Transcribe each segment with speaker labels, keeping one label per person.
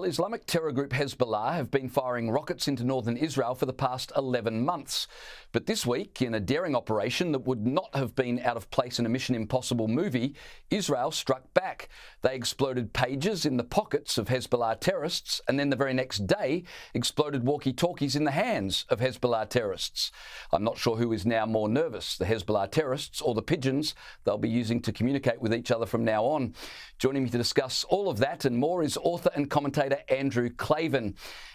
Speaker 1: Islamic terror group Hezbollah have been firing rockets into northern Israel for the past 11 months. But this week, in a daring operation that would not have been out of place in a Mission Impossible movie, Israel struck back. They exploded pages in the pockets of Hezbollah terrorists, and then the very next day exploded walkie-talkies in the hands of Hezbollah terrorists. I'm not sure who is now more nervous, the Hezbollah terrorists or the pigeons they'll be using to communicate with each other from now on. Joining me to discuss all of that and more is author and commentator Andrew Klavan.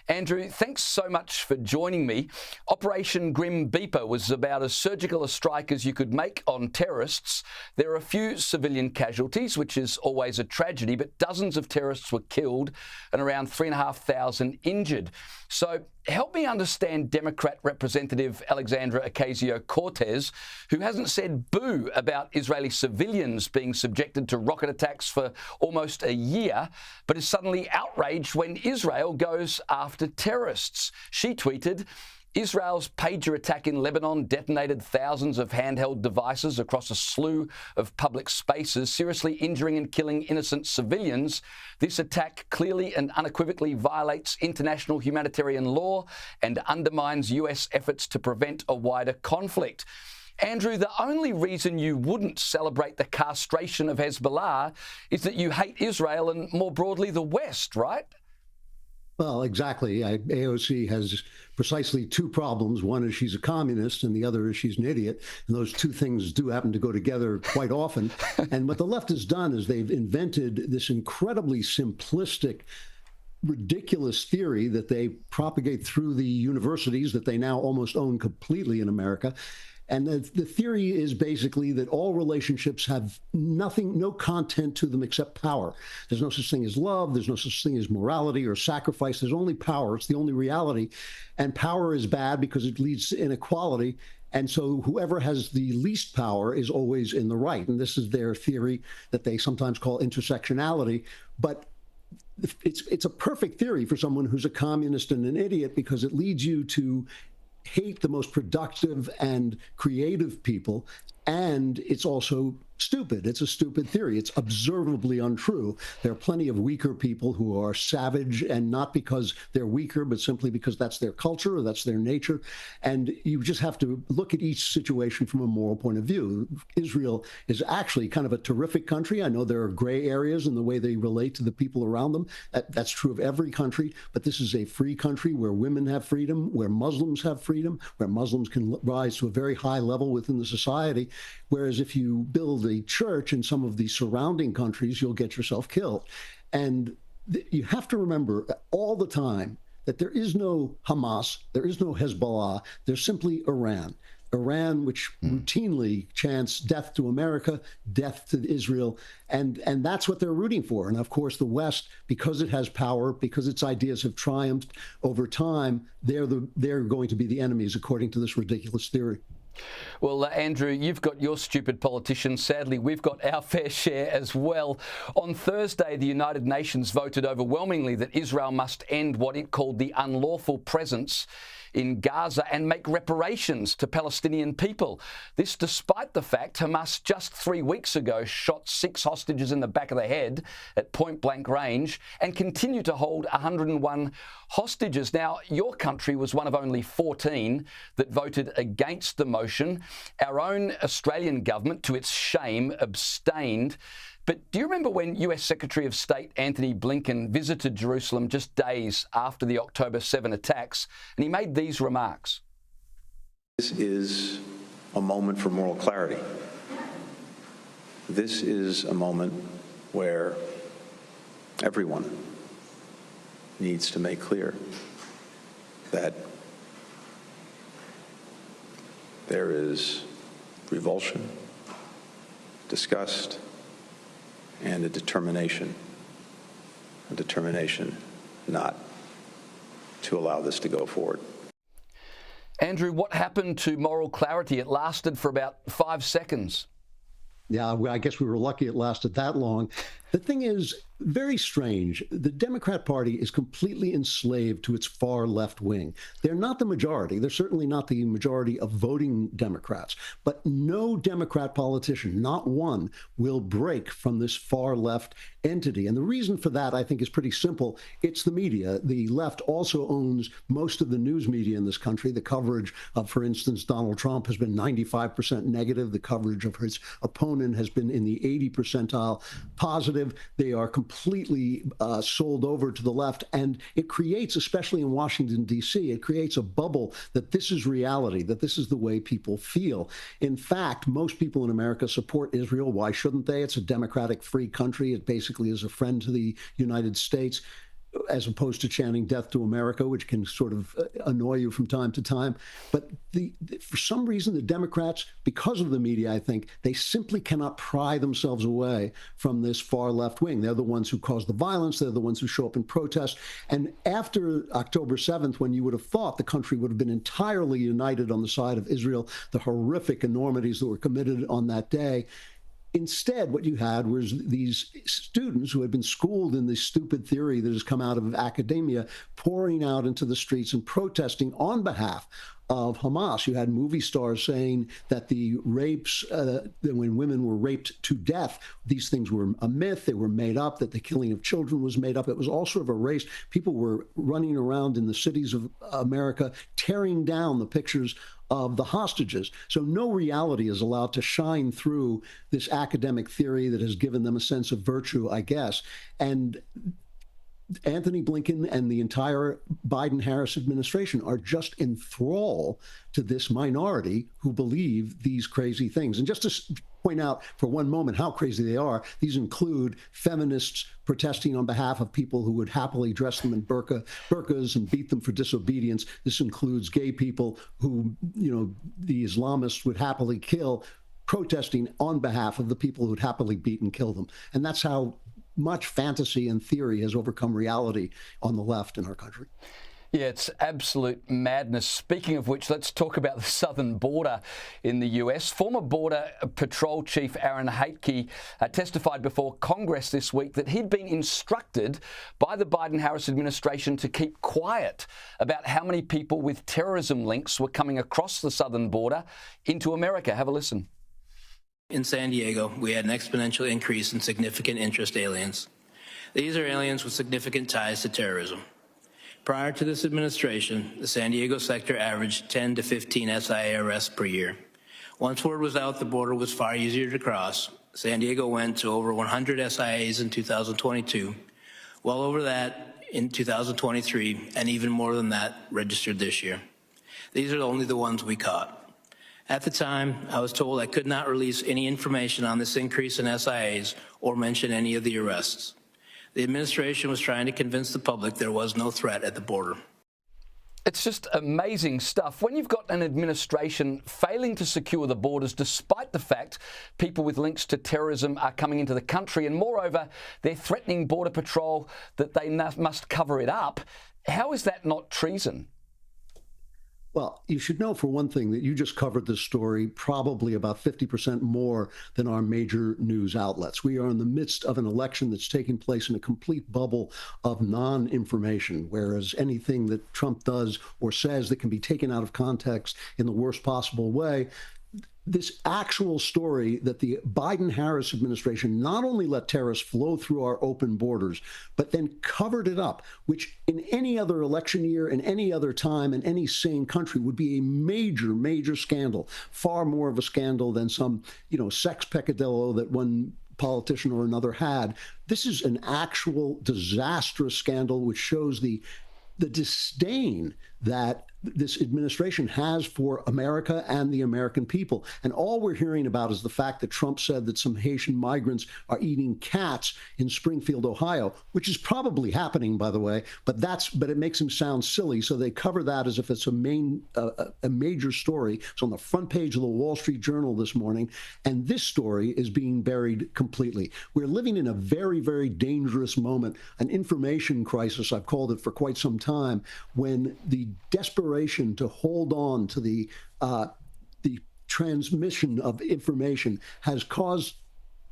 Speaker 1: Andrew, thanks so much for joining me. Operation Grim Beeper was about as surgical a strike as you could make on terrorists. There are a few civilian casualties, which is always a tragedy, but dozens of terrorists were killed and around 3,500 injured. So help me understand Democrat Representative Alexandria Ocasio-Cortez, who hasn't said boo about Israeli civilians being subjected to rocket attacks for almost a year, but is suddenly outraged when Israel goes after terrorists. She tweeted, Israel's pager attack in Lebanon detonated thousands of handheld devices across a slew of public spaces, seriously injuring and killing innocent civilians. This attack clearly and unequivocally violates international humanitarian law and undermines US efforts to prevent a wider conflict. Andrew, the only reason you wouldn't celebrate the castration of Hezbollah is that you hate Israel and, more broadly, the West, right?
Speaker 2: Well, exactly. AOC has precisely two problems. One is she's a communist, and the other is she's an idiot. And those two things do happen to go together quite often. And what the left has done is they've invented this incredibly simplistic, ridiculous theory that they propagate through the universities that they now almost own completely in America. And the theory is basically that all relationships have nothing, no content to them except power. There's no such thing as love. There's no such thing as morality or sacrifice. There's only power. It's the only reality. And power is bad because it leads to inequality. And so whoever has the least power is always in the right. And this is their theory that they sometimes call intersectionality. But it's a perfect theory for someone who's a communist and an idiot, because it leads you to hate the most productive and creative people, and it's also stupid. It's a stupid theory. It's observably untrue. There are plenty of weaker people who are savage, and not because they're weaker, but simply because that's their culture or that's their nature. And you just have to look at each situation from a moral point of view. Israel is actually kind of a terrific country. I know there are gray areas in the way they relate to the people around them. That's true of every country, but this is a free country where women have freedom, where Muslims have freedom, where Muslims can rise to a very high level within the society. Whereas if you build a church in some of the surrounding countries, you'll get yourself killed. And you have to remember all the time that there is no Hamas, there is no Hezbollah, there's simply Iran. Iran, which routinely chants death to America, death to Israel, and that's what they're rooting for. And of course, the West, because it has power, because its ideas have triumphed over time, they're going to be the enemies, according to this ridiculous theory.
Speaker 1: Well, Andrew, you've got your stupid politicians. Sadly, we've got our fair share as well. On Thursday, the United Nations voted overwhelmingly that Israel must end what it called the unlawful presence in Gaza and make reparations to Palestinian people. This despite the fact Hamas just 3 weeks ago shot 6 hostages in the back of the head at point-blank range and continue to hold 101 hostages. Now, your country was one of only 14 that voted against the motion. Our own Australian government, to its shame, abstained. But do you remember when US Secretary of State Antony Blinken visited Jerusalem just days after the October 7 attacks, and he made these remarks?
Speaker 3: This is a moment for moral clarity. This is a moment where everyone needs to make clear that there is revulsion, disgust, and a determination not to allow this to go forward.
Speaker 1: Andrew, what happened to moral clarity? It lasted for about 5 seconds.
Speaker 2: Yeah, well, I guess we were lucky it lasted that long. The thing is very strange. The Democrat Party is completely enslaved to its far left wing. They're not the majority. They're certainly not the majority of voting Democrats. But no Democrat politician, not one, will break from this far left entity. And the reason for that, I think, is pretty simple. It's the media. The left also owns most of the news media in this country. The coverage of, for instance, Donald Trump has been 95% negative. The coverage of his opponent has been in the 80 percentile positive. They are completely sold over to the left. And it creates, especially in Washington, D.C., it creates a bubble that this is reality, that this is the way people feel. In fact, most people in America support Israel. Why shouldn't they? It's a democratic, free country. It basically is a friend to the United States, as opposed to chanting death to America, which can sort of annoy you from time to time. But for some reason, the Democrats, because of the media, I think, they simply cannot pry themselves away from this far left wing. They're the ones who cause the violence. They're the ones who show up in protest. And after October 7th, when you would have thought the country would have been entirely united on the side of Israel, the horrific enormities that were committed on that day, instead, what you had was these students who had been schooled in this stupid theory that has come out of academia pouring out into the streets and protesting on behalf of Hamas. You had movie stars saying that the rapes, that when women were raped to death, these things were a myth, they were made up, that the killing of children was made up. It was all sort of erased. People were running around in the cities of America, tearing down the pictures of the hostages. So no reality is allowed to shine through this academic theory that has given them a sense of virtue, I guess. And Anthony Blinken and the entire Biden-Harris administration are just in thrall to this minority who believe these crazy things. And just to point out for one moment how crazy they are, these include feminists protesting on behalf of people who would happily dress them in burqas and beat them for disobedience. This includes gay people who, the Islamists would happily kill, protesting on behalf of the people who would happily beat and kill them. And that's how much fantasy and theory has overcome reality on the left in our country.
Speaker 1: Yeah, it's absolute madness. Speaking of which, let's talk about the southern border in the US. Former Border Patrol Chief Aaron Hatke testified before Congress this week that he'd been instructed by the Biden-Harris administration to keep quiet about how many people with terrorism links were coming across the southern border into America. Have a listen.
Speaker 4: In San Diego, we had an exponential increase in significant interest aliens. These are aliens with significant ties to terrorism. Prior to this administration, the San Diego sector averaged 10 to 15 SIA arrests per year. Once word was out the border was far easier to cross, San Diego went to over 100 SIAs in 2022, well over that in 2023, and even more than that registered this year. These are only the ones we caught. At the time, I was told I could not release any information on this increase in SIAs or mention any of the arrests. The administration was trying to convince the public there was no threat at the border.
Speaker 1: It's just amazing stuff. When you've got an administration failing to secure the borders despite the fact people with links to terrorism are coming into the country, and moreover, they're threatening Border Patrol that they must cover it up, how is that not treason?
Speaker 2: Well, you should know, for one thing, that you just covered this story probably about 50% more than our major news outlets. We are in the midst of an election that's taking place in a complete bubble of non-information, whereas anything that Trump does or says that can be taken out of context in the worst possible way, this actual story that the Biden-Harris administration not only let terrorists flow through our open borders, but then covered it up, which in any other election year, in any other time, in any sane country would be a major, major scandal, far more of a scandal than some, sex peccadillo that one politician or another had. This is an actual disastrous scandal which shows the disdain that this administration has for America and the American people. And all we're hearing about is the fact that Trump said that some Haitian migrants are eating cats in Springfield, Ohio, which is probably happening, by the way, but it makes him sound silly. So they cover that as if it's a major story. It's on the front page of the Wall Street Journal this morning. And this story is being buried completely. We're living in a very, very dangerous moment, an information crisis, I've called it for quite some time, when the desperation to hold on to the transmission of information has caused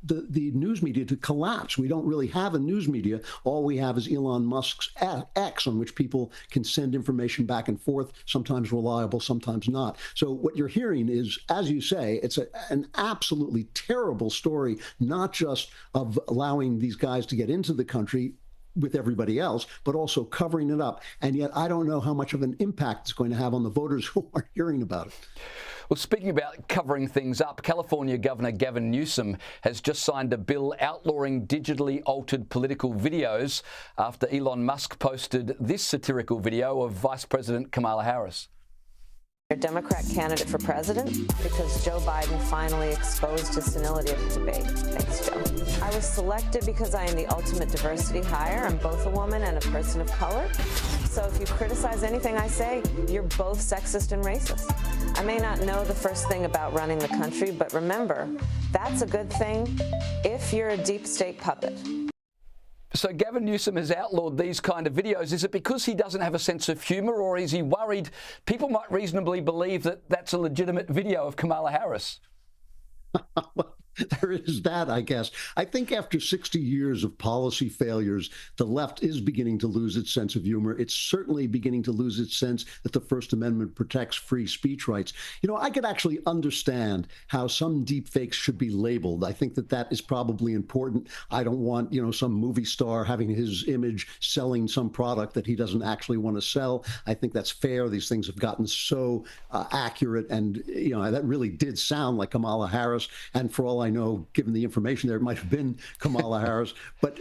Speaker 2: the news media to collapse. We don't really have a news media. All we have is Elon Musk's X, on which people can send information back and forth, sometimes reliable, sometimes not. So what you're hearing is, as you say, it's an absolutely terrible story, not just of allowing these guys to get into the country with everybody else, but also covering it up. And yet I don't know how much of an impact it's going to have on the voters who are hearing about it.
Speaker 1: Well, speaking about covering things up, California Governor Gavin Newsom has just signed a bill outlawing digitally altered political videos after Elon Musk posted this satirical video of Vice President Kamala Harris.
Speaker 5: Democrat candidate for president because Joe Biden finally exposed his senility at the debate. Thanks, Joe. I was selected because I am the ultimate diversity hire. I'm both a woman and a person of color. So if you criticize anything I say, you're both sexist and racist. I may not know the first thing about running the country, but remember, that's a good thing if you're a deep state puppet.
Speaker 1: So Gavin Newsom has outlawed these kind of videos. Is it because he doesn't have a sense of humour, or is he worried people might reasonably believe that that's a legitimate video of Kamala Harris?
Speaker 2: Well, there is that, I guess. I think after 60 years of policy failures, the left is beginning to lose its sense of humor. It's certainly beginning to lose its sense that the First Amendment protects free speech rights. You know, I could actually understand how some deep fakes should be labeled. I think that that is probably important. I don't want, you know, some movie star having his image selling some product that he doesn't actually want to sell. I think that's fair. These things have gotten so accurate, and, you know, that really did sound like Kamala Harris. And for all I know, given the information there, it might have been Kamala Harris. But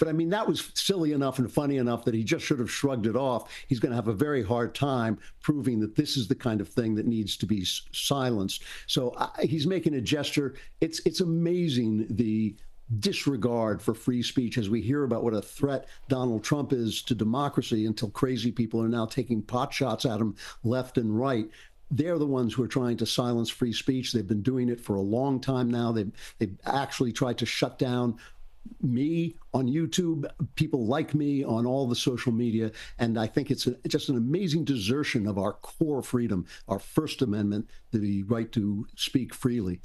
Speaker 2: I mean, that was silly enough and funny enough that he just should have shrugged it off. He's going to have a very hard time proving that this is the kind of thing that needs to be silenced. So he's making a gesture. It's amazing the disregard for free speech as we hear about what a threat Donald Trump is to democracy, until crazy people are now taking pot shots at him left and right. They're the ones who are trying to silence free speech. They've been doing it for a long time now. They've actually tried to shut down me on YouTube, people like me on all the social media. And I think it's just an amazing desertion of our core freedom, our First Amendment, the right to speak freely.